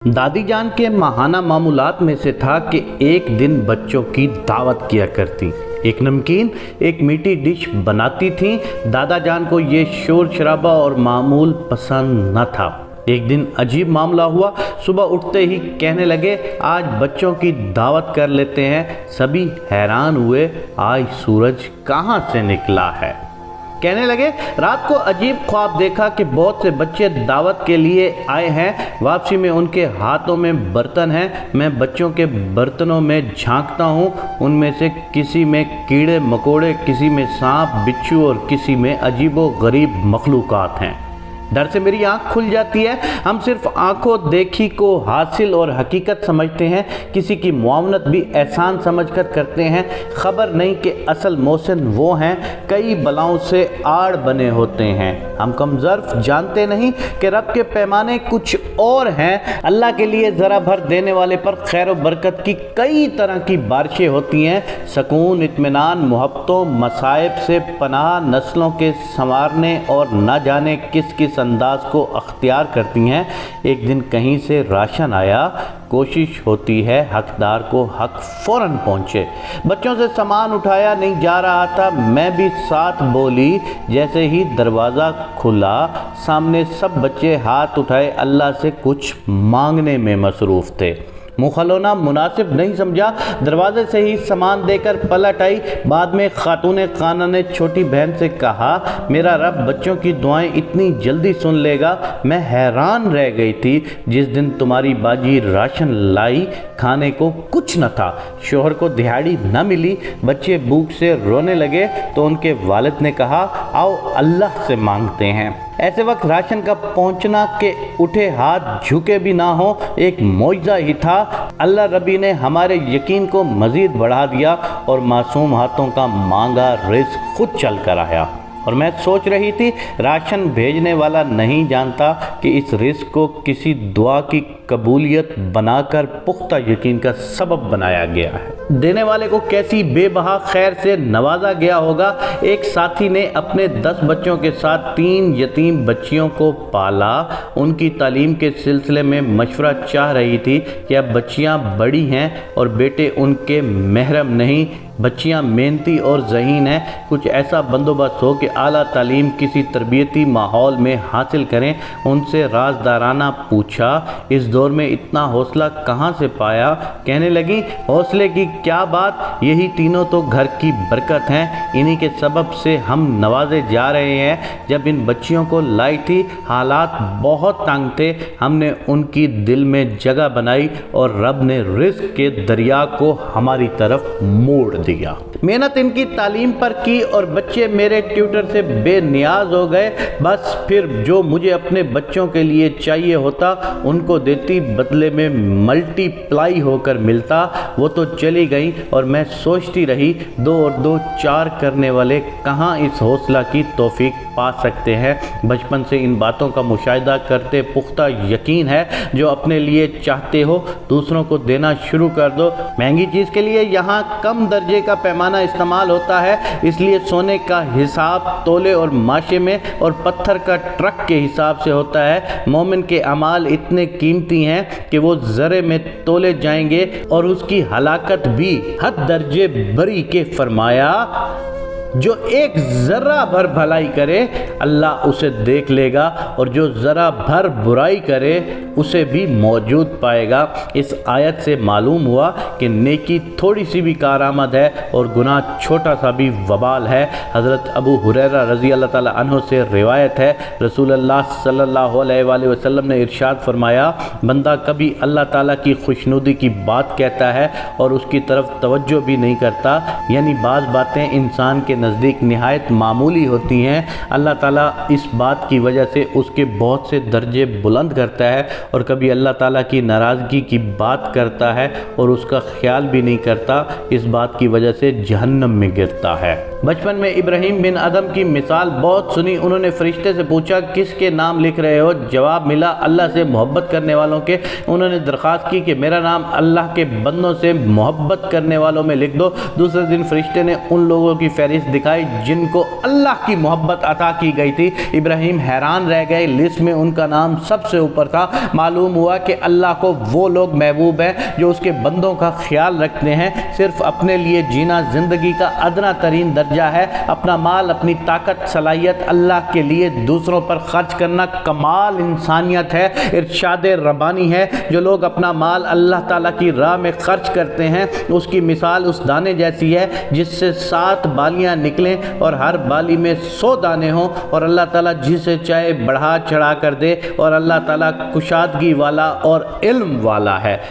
दादी जान के माहाना मामूलात में से था कि एक दिन बच्चों की दावत किया करती। एक नमकीन एक मीठी डिश बनाती थीं। दादा जान को ये शोर शराबा और मामूल पसंद न था। एक दिन अजीब मामला हुआ। सुबह उठते ही कहने लगे, आज बच्चों की दावत कर लेते हैं। सभी हैरान हुए, आज सूरज कहाँ से निकला है। कहने लगे, रात को अजीब ख्वाब देखा कि बहुत से बच्चे दावत के लिए आए हैं। वापसी में उनके हाथों में बर्तन हैं। मैं बच्चों के बर्तनों में झांकता हूँ। उनमें से किसी में कीड़े मकोड़े, किसी में सांप बिच्छू और किसी में अजीबो गरीब मखलूकात हैं। डर से मेरी आंख खुल जाती है। हम सिर्फ आंखों देखी को हासिल और हकीकत समझते हैं। किसी की मुआवनत भी एहसान समझकर करते हैं। खबर नहीं कि असल मोहसिन वो हैं, कई बलाओं से आड़ बने होते हैं। हम कमज़र्फ जानते नहीं कि रब के पैमाने कुछ और हैं। अल्लाह के लिए ज़रा भर देने वाले पर खैर व बरकत की कई तरह की बारिशें होती हैं। सकून, इत्मीनान, मोहब्बतों, मसाइब से पनाह, नस्लों के संवारने और न जाने किस अंदाज को अख्तियार करती हैं। एक दिन कहीं से राशन आया। कोशिश होती है हकदार को हक फ़ौरन पहुँचे। बच्चों से सामान उठाया नहीं जा रहा था। मैं भी साथ बोली। जैसे ही दरवाज़ा खुला, सामने सब बच्चे हाथ उठाए अल्लाह से कुछ मांगने में मसरूफ़ थे। मुँह खलोना मुनासिब नहीं समझा। दरवाजे से ही सामान देकर पलट आई। बाद में खातून खाना ने छोटी बहन से कहा, मेरा रब बच्चों की दुआएं इतनी जल्दी सुन लेगा। मैं हैरान रह गई थी। जिस दिन तुम्हारी बाजी राशन लाई, खाने को कुछ न था। शोहर को दिहाड़ी न मिली। बच्चे भूख से रोने लगे तो उनके वालिद ने कहा, आओ अल्लाह से मांगते हैं। ऐसे वक्त राशन का पहुंचना के उठे हाथ झुके भी ना हो एक मौजज़ा ही था। अल्लाह रबी ने हमारे यकीन को मज़ीद बढ़ा दिया और मासूम हाथों का मांगा रिज़्क़ खुद चल कर आया। और मैं सोच रही थी, राशन भेजने वाला नहीं जानता कि इस रिज़्क़ को किसी दुआ की कबूलियत बनाकर पुख्ता यकीन का सबब बनाया गया है। देने वाले को कैसी बेबहा खैर से नवाजा गया होगा। एक साथी ने अपने 10 बच्चों के साथ 3 यतीम बच्चियों को पाला। उनकी तालीम के सिलसिले में मशवरा चाह रही थी कि अब बच्चियां बड़ी हैं और बेटे उनके महरम नहीं। बच्चियां मेहनती और ज़हीन हैं। कुछ ऐसा बंदोबस्त हो कि आला तालीम किसी तरबियती माहौल में हासिल करें। उनसे राजदाराना पूछा, इस दौर में इतना हौसला कहाँ से पाया। कहने लगी, हौसले की क्या बात, यही तीनों तो घर की बरकत हैं। इन्हीं के सबब से हम नवाजे जा रहे हैं। जब इन बच्चियों को लाई थी, हालात बहुत तंग थे। हमने उनकी दिल में जगह बनाई और रब ने रिज़्क़ के दरिया को हमारी तरफ मोड़ दिया। मेहनत इनकी तालीम पर की और बच्चे मेरे ट्यूटर से बेनियाज हो गए। बस फिर जो मुझे अपने बच्चों के लिए चाहिए होता उनको देती, बदले में मल्टीप्लाई होकर मिलता। वो तो चली गई और मैं सोचती रही, 2 और 2 4 करने वाले कहाँ इस हौसला की तौफीक पा सकते हैं। बचपन से इन बातों का मुशाहिदा करते पुख्ता यकीन है, जो अपने लिए चाहते हो दूसरों को देना शुरू कर दो। महंगी चीज़ के लिए यहाँ कम दर्जे का पैमाना इस्तेमाल होता है, इसलिए सोने का हिसाब तोले और माशे में और पत्थर का ट्रक के हिसाब से होता है। मोमिन के अमाल इतने कीमती हैं कि वो ज़रे में तोले जाएंगे और उसकी हलाकत भी हद दर्जे बरी के फरमाया। जो एक ज़रा भर भलाई करे अल्लाह उसे देख लेगा और जो ज़रा भर बुराई करे उसे भी मौजूद पाएगा। इस आयत से मालूम हुआ कि नेकी थोड़ी सी भी कारआमद है और गुनाह छोटा सा भी वबाल है। हज़रत अबू हुरैरा रज़ी अल्लाह ताला अन्हु से रिवायत है, रसूलुल्लाह सल्लल्लाहु अलैहि वसल्लम ने इरशाद फरमाया, बंदा कभी अल्लाह ताला की खुशनुदी की बात कहता है और उसकी तरफ तवज्जो भी नहीं करता, यानी बाज़ बातें इंसान के नज़दीक निहायत मामूली होती हैं, अल्लाह ताला इस बात की वजह से उसके बहुत से दर्जे बुलंद करता है। और कभी अल्लाह ताला की नाराज़गी की बात करता है और उसका ख्याल भी नहीं करता, इस बात की वजह से जहन्नम में गिरता है। बचपन में इब्राहीम बिन अदम की मिसाल बहुत सुनी। उन्होंने फरिश्ते से पूछा, किसके नाम लिख रहे हो। जवाब मिला, अल्लाह से मोहब्बत करने वालों के। उन्होंने दरख्वास्त की कि मेरा नाम अल्लाह के बंदों से मोहब्बत करने वालों में लिख दो। दूसरे दिन फरिश्ते ने उन लोगों की फहरिस्त دکھائی جن کو اللہ کی محبت عطا کی گئی تھی۔ ابراہیم حیران رہ گئے، لسٹ میں ان کا نام سب سے اوپر تھا۔ معلوم ہوا کہ اللہ کو وہ لوگ محبوب ہیں جو اس کے بندوں کا خیال رکھتے ہیں۔ صرف اپنے لیے جینا زندگی کا ادنا ترین درجہ ہے۔ اپنا مال، اپنی طاقت، صلاحیت اللہ کے لیے دوسروں پر خرچ کرنا کمال انسانیت ہے، ارشاد ربانی ہے۔ جو لوگ اپنا مال اللہ تعالیٰ کی راہ میں خرچ کرتے ہیں اس کی مثال اس دانے جیسی ہے جس سے 7 بالیاں نکلیں اور ہر بالی میں 100 دانے ہوں، اور اللہ تعالیٰ جسے چاہے بڑھا چڑھا کر دے، اور اللہ تعالیٰ کشادگی والا اور علم والا ہے۔